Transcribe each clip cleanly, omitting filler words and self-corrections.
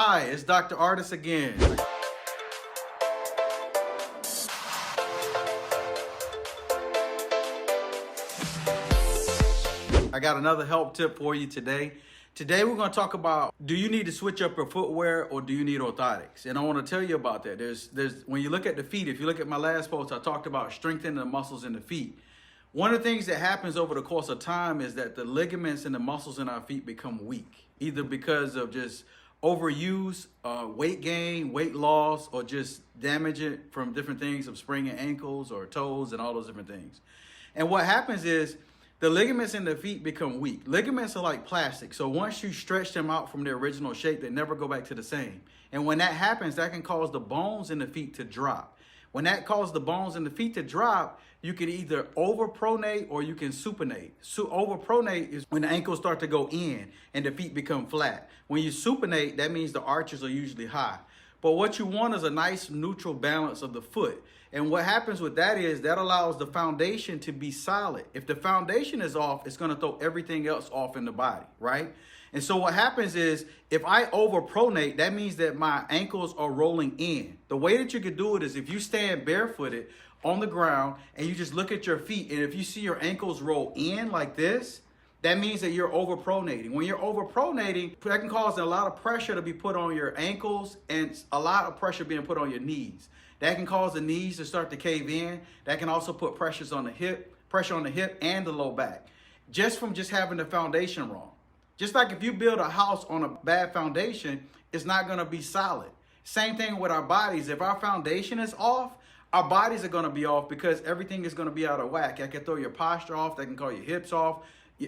Hi, it's Dr. Artis again. I got another help tip for you today. Today we're going to talk about, do you need to switch up your footwear or do you need orthotics? And I want to tell you about that. There's when you look at the feet, if you look at my last post, I talked about strengthening the muscles in the feet. One of the things that happens over the course of time is that the ligaments and the muscles in our feet become weak, either because of just overuse, weight gain, weight loss, or just damage it from different things of spraining ankles or toes and all those different things. And what happens is the ligaments in the feet become weak. Ligaments are like plastic. So once you stretch them out from their original shape, they never go back to the same. And when that happens, that can cause the bones in the feet to drop. When that causes the bones in the feet to drop, you can either overpronate or you can supinate. So overpronate is when the ankles start to go in and the feet become flat. When you supinate, that means the arches are usually high. But what you want is a nice neutral balance of the foot. And what happens with that is that allows the foundation to be solid. If the foundation is off, it's going to throw everything else off in the body, right? And so what happens is if I overpronate, that means that my ankles are rolling in. The way that you could do it is if you stand barefooted on the ground and you just look at your feet, and if you see your ankles roll in like this, that means that you're overpronating. When you're overpronating, that can cause a lot of pressure to be put on your ankles and a lot of pressure being put on your knees. That can cause the knees to start to cave in. That can also put pressure on the hip and the low back, just from having the foundation wrong. Just like if you build a house on a bad foundation, it's not going to be solid. Same thing with our bodies. If our foundation is off, our bodies are going to be off because everything is going to be out of whack. That can throw your posture off. That can call your hips off,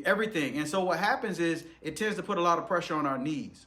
everything. And so what happens is it tends to put a lot of pressure on our knees.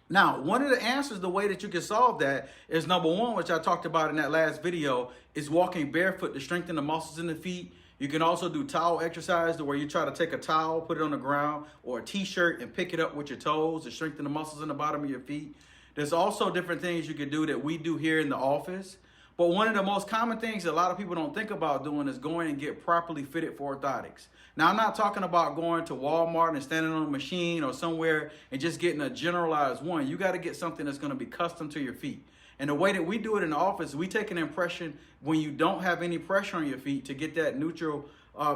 Now, one of the answers, the way that you can solve that is number one, which I talked about in that last video, is walking barefoot to strengthen the muscles in the feet. You can also do towel exercise where you try to take a towel, put it on the ground, or a t-shirt and pick it up with your toes to strengthen the muscles in the bottom of your feet. There's also different things you can do that we do here in the office. But one of the most common things that a lot of people don't think about doing is going and get properly fitted for orthotics. Now, I'm not talking about going to Walmart and standing on a machine or somewhere and just getting a generalized one. You got to get something that's going to be custom to your feet. And the way that we do it in the office, we take an impression when you don't have any pressure on your feet to get that neutral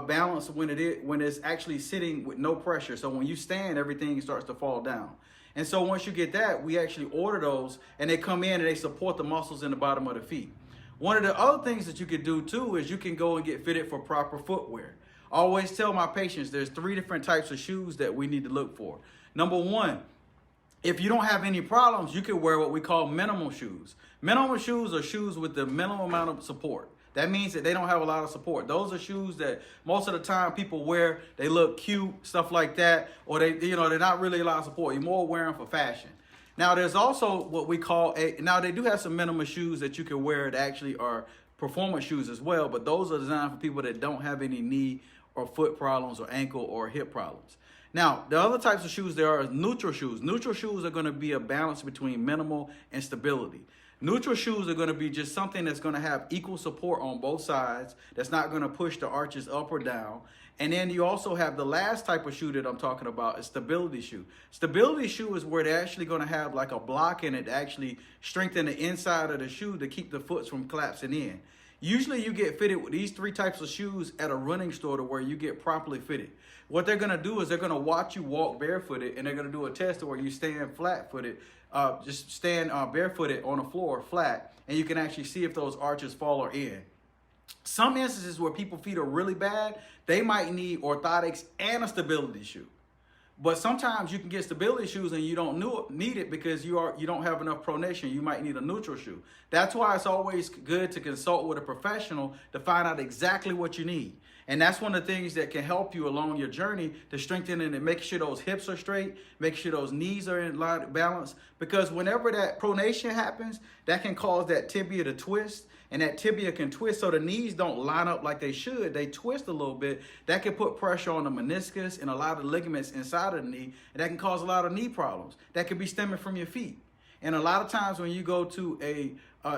balance when it's actually sitting with no pressure. So when you stand, everything starts to fall down. And so once you get that, we actually order those and they come in and they support the muscles in the bottom of the feet. One of the other things that you could do too is you can go and get fitted for proper footwear. I always tell my patients there's 3 different types of shoes that we need to look for. Number one, if you don't have any problems, you can wear what we call minimal shoes. Minimal shoes are shoes with the minimum amount of support. That means that they don't have a lot of support. Those are shoes that most of the time people wear. They look cute, stuff like that, or they're not really a lot of support. You're more wearing for fashion. Now, there's also what we call now they do have some minimal shoes that you can wear that actually are performance shoes as well, but those are designed for people that don't have any knee or foot problems or ankle or hip problems. Now, the other types of shoes there are neutral shoes. Neutral shoes are going to be a balance between minimal and stability. Neutral shoes are going to be just something that's going to have equal support on both sides, that's not going to push the arches up or down. And then you also have the last type of shoe that I'm talking about, is stability shoe. Stability shoe is where they're actually going to have like a block in it to actually strengthen the inside of the shoe to keep the foot from collapsing in. Usually you get fitted with these 3 types of shoes at a running store to where you get properly fitted. What they're going to do is they're going to watch you walk barefooted, and they're going to do a test where you stand flat-footed, just stand barefooted on the floor flat, and you can actually see if those arches fall or in. Some instances where people's feet are really bad, they might need orthotics and a stability shoe. But sometimes you can get stability shoes and you don't need it because you don't have enough pronation. You might need a neutral shoe. That's why it's always good to consult with a professional to find out exactly what you need. And that's one of the things that can help you along your journey to strengthen and make sure those hips are straight, make sure those knees are in line balance. Because whenever that pronation happens, that can cause that tibia to twist. And that tibia can twist so the knees don't line up like they should. They twist a little bit. That can put pressure on the meniscus and a lot of ligaments inside of the knee. And that can cause a lot of knee problems. That could be stemming from your feet. And a lot of times when you go to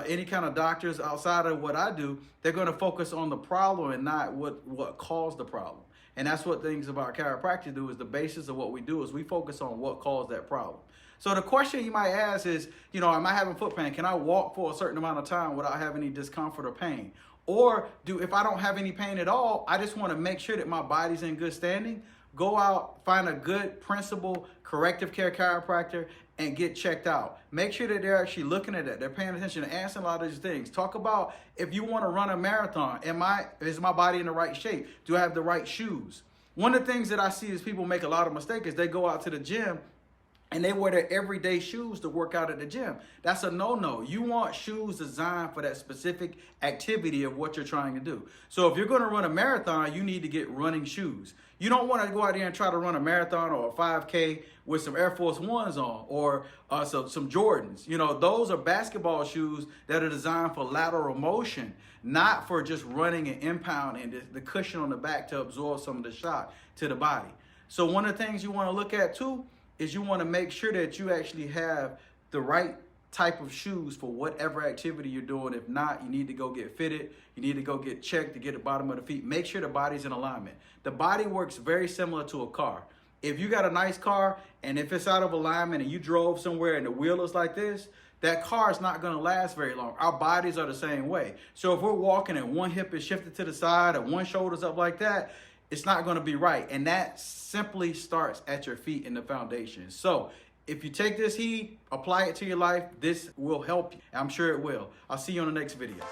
any kind of doctors outside of what I do, they're going to focus on the problem and not what caused the problem. And that's what things about chiropractic do, is the basis of what we do is we focus on what caused that problem. So the question you might ask is, am I having foot pain? Can I walk for a certain amount of time without having any discomfort or pain? Or if I don't have any pain at all, I just want to make sure that my body's in good standing, go out, find a good principal corrective care chiropractor and get checked out. Make sure that they're actually looking at that. They're paying attention and answering a lot of these things. Talk about if you want to run a marathon, is my body in the right shape? Do I have the right shoes? One of the things that I see is people make a lot of mistakes is they go out to the gym and they wear their everyday shoes to work out at the gym. That's a no-no. You want shoes designed for that specific activity of what you're trying to do. So if you're going to run a marathon, you need to get running shoes. You don't want to go out there and try to run a marathon or a 5K with some Air Force Ones on or some Jordans. Those are basketball shoes that are designed for lateral motion, not for just running and impounding the cushion on the back to absorb some of the shock to the body. So one of the things you want to look at too is you want to make sure that you actually have the right type of shoes for whatever activity you're doing. If not, you need to go get fitted. You need to go get checked to get the bottom of the feet. Make sure the body's in alignment. The body works very similar to a car. If you got a nice car and if it's out of alignment and you drove somewhere and the wheel is like this, that car is not going to last very long. Our bodies are the same way. So if we're walking and one hip is shifted to the side or one shoulder's up like that, it's not going to be right. And that simply starts at your feet in the foundation. So if you take this heed, apply it to your life, this will help you. I'm sure it will. I'll see you on the next video.